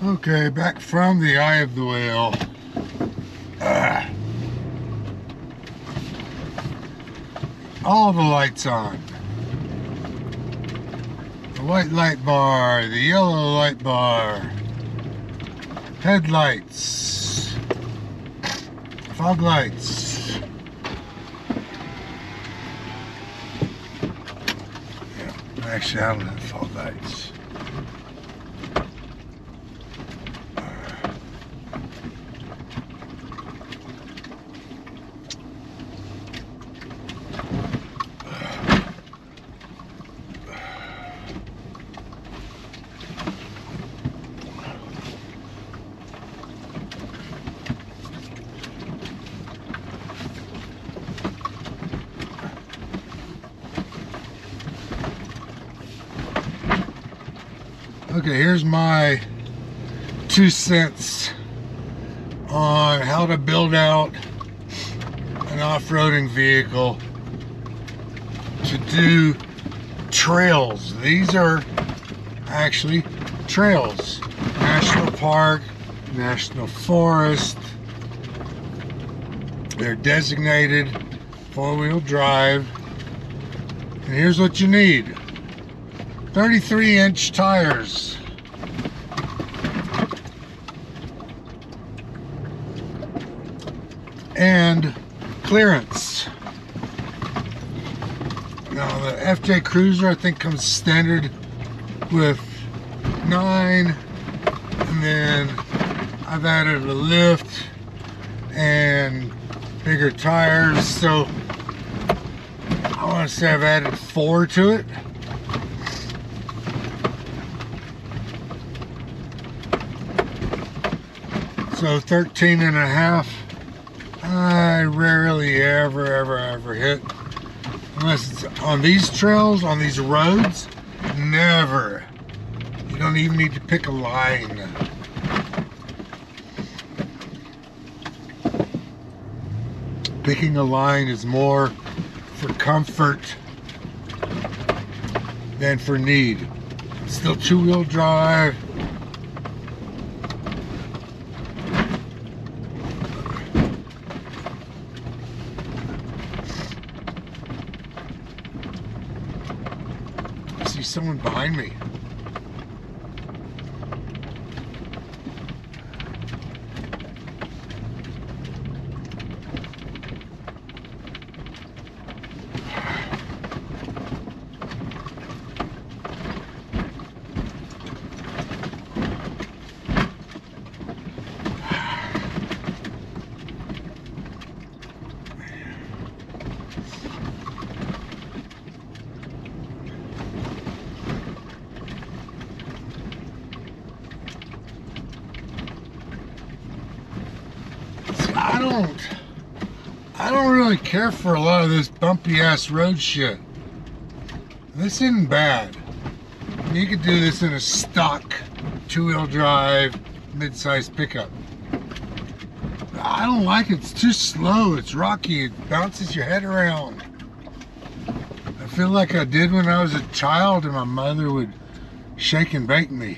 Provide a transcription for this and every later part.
Okay, back from the eye of the whale. All the lights on. The white light bar, the yellow light bar, headlights, fog lights. Yeah, actually I don't have fog lights. Okay, here's my 2 cents on how to build out an off-roading vehicle to do trails. These are actually trails. National Park, National Forest. They're designated 4-wheel drive. And here's what you need. 33-inch tires. And clearance. Now the FJ Cruiser I think comes standard with 9, and then I've added a lift and bigger tires, so I want to say I've added 4 to it. So 13.5. I rarely ever hit, unless it's on these trails, on these roads. Never. You don't even need to pick a line. Picking a line is more for comfort than for need. Still 2-wheel drive. I see someone behind me. I don't really care for a lot of this bumpy ass road shit. This isn't bad. You could do this in a stock 2-wheel drive mid-sized pickup. I don't like it. It's too slow. It's rocky. It bounces your head around. I feel like I did when I was a child and my mother would shake and bake me.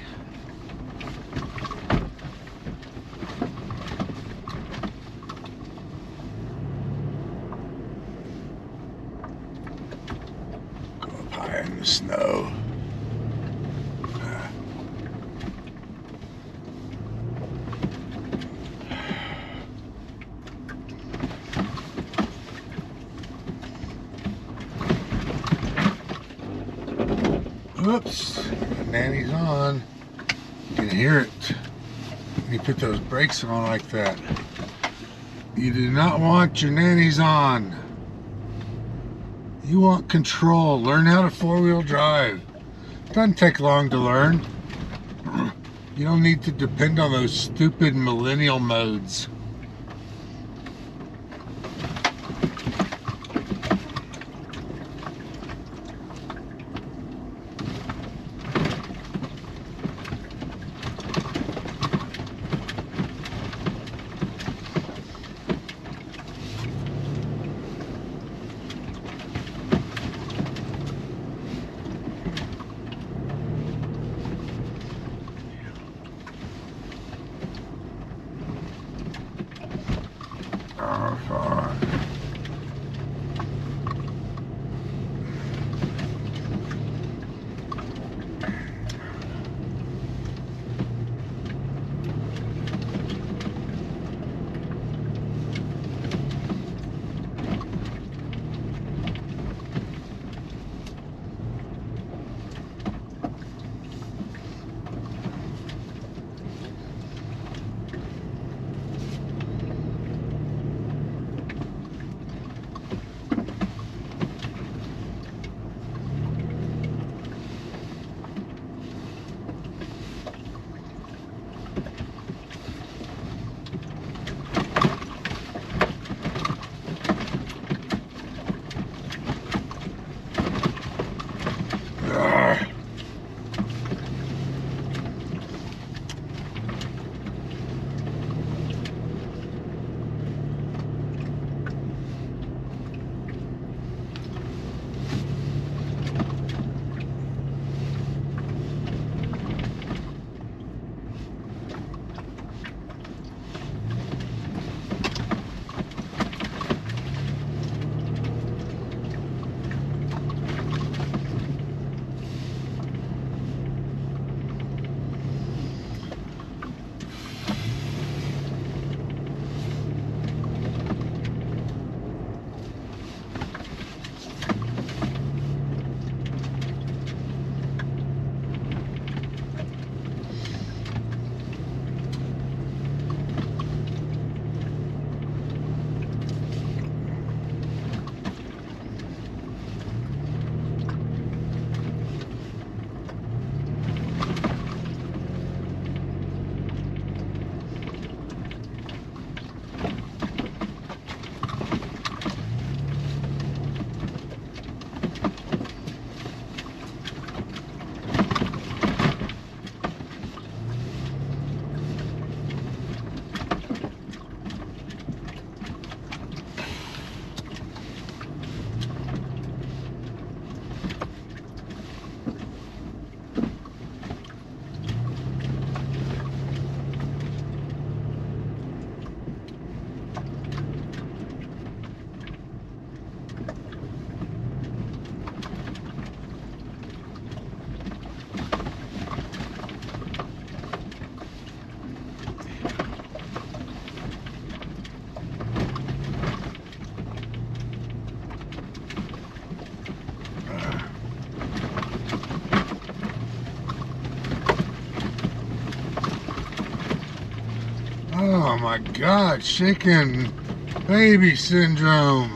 In the snow. Whoops, the nanny's on. You can hear it when you put those brakes on like that. You do not want your nannies on. You want control. Learn how to 4-wheel drive. Doesn't take long to learn. You don't need to depend on those stupid millennial modes. Oh my God, shaken baby syndrome.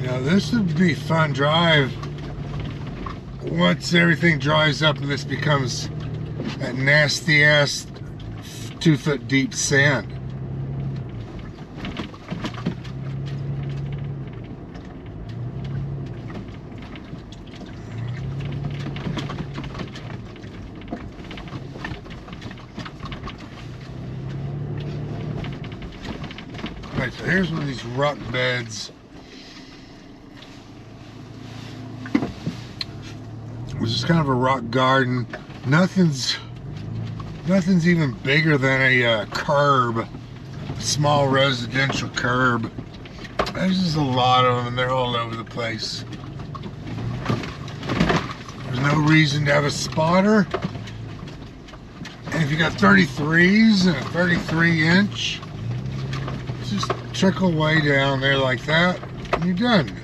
Now this would be a fun drive once everything dries up and this becomes that nasty ass 2 foot deep sand. Alright, so here's one of these rock beds. Which is kind of a rock garden. Nothing's even bigger than a curb, small residential curb. There's just a lot of them, and they're all over the place. There's no reason to have a spotter. And if you got 33s and a 33-inch, just trickle way down there like that, and you're done.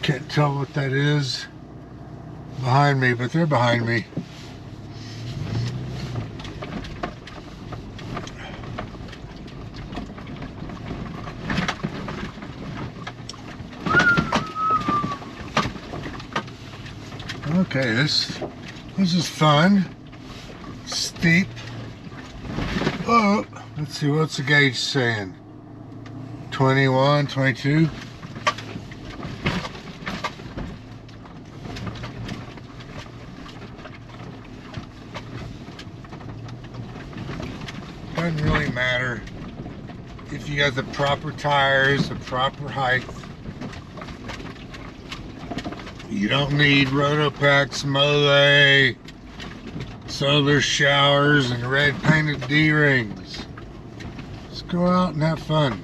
Can't tell what that is behind me, but they're behind me. Okay, this is fun. Steep. Oh, let's see, what's the gauge saying? 21, 22. Doesn't really matter if you got the proper tires, the proper height. You don't need Rotopacks, Mole, solar showers, and red painted D-rings. Just go out and have fun.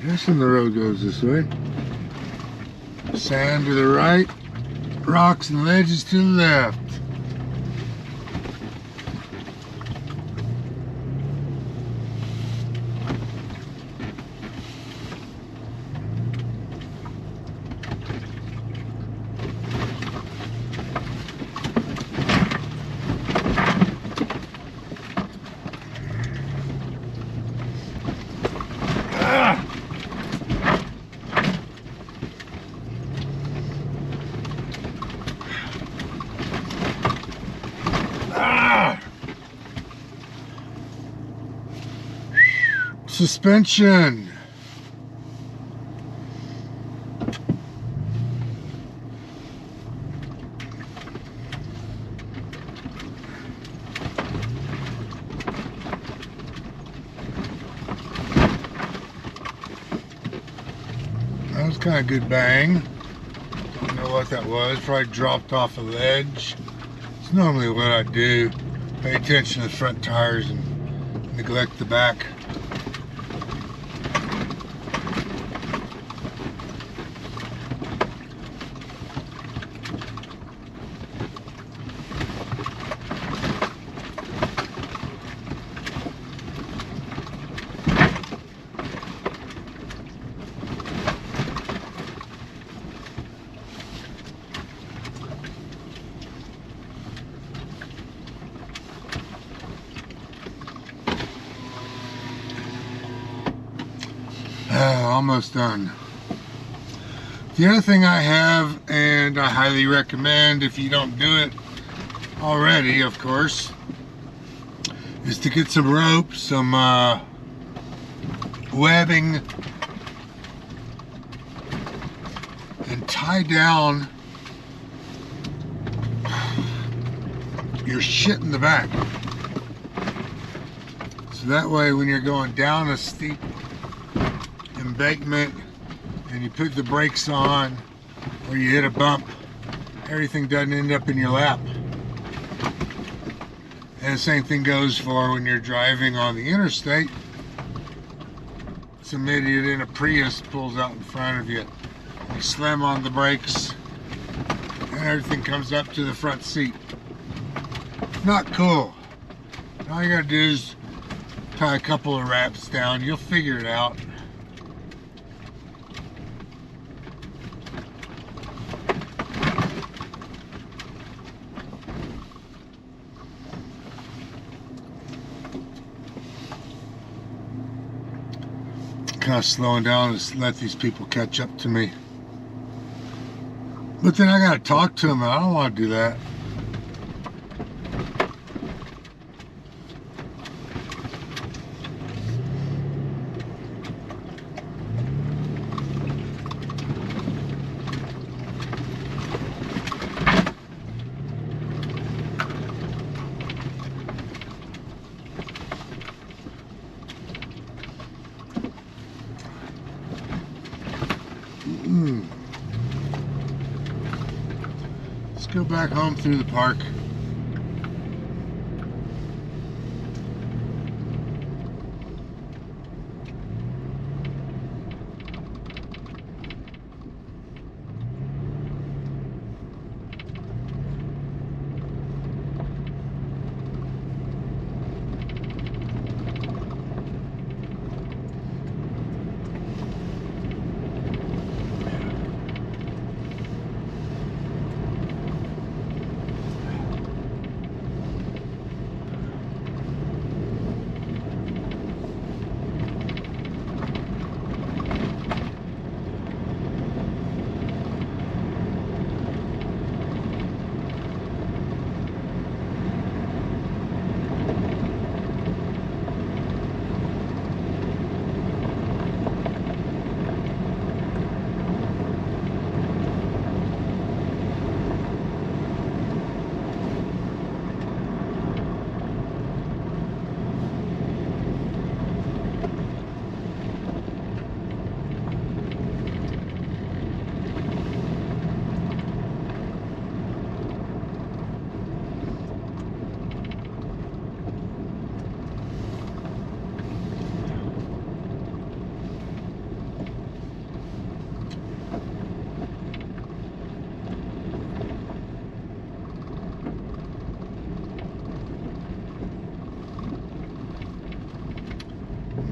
Guessing the road goes this way. Sand to the right, rocks and ledges to the left. Suspension. That was kind of good bang. Don't know what that was. Probably dropped off a ledge. It's normally what I do. Pay attention to the front tires and neglect the back. Almost done. The other thing I have, and I highly recommend if you don't do it already, of course, is to get some rope, some webbing, and tie down your shit in the back. So that way when you're going down a steep embankment and you put the brakes on or you hit a bump, everything doesn't end up in your lap. And the same thing goes for when you're driving on the interstate. Some idiot in a Prius pulls out in front of you. You slam on the brakes and everything comes up to the front seat. Not cool. All you gotta do is tie a couple of wraps down. You'll figure it out. Kind of slowing down to let these people catch up to me. But then I gotta talk to them. I don't want to do that. Let's go back home through the park.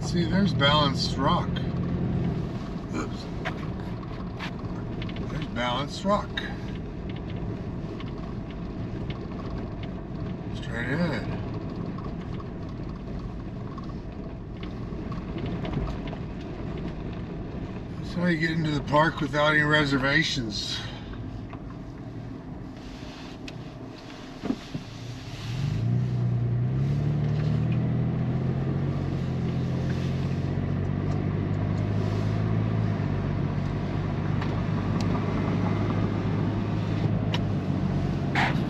See, there's balanced rock. Oops. There's balanced rock. Straight ahead. That's how you get into the park without any reservations.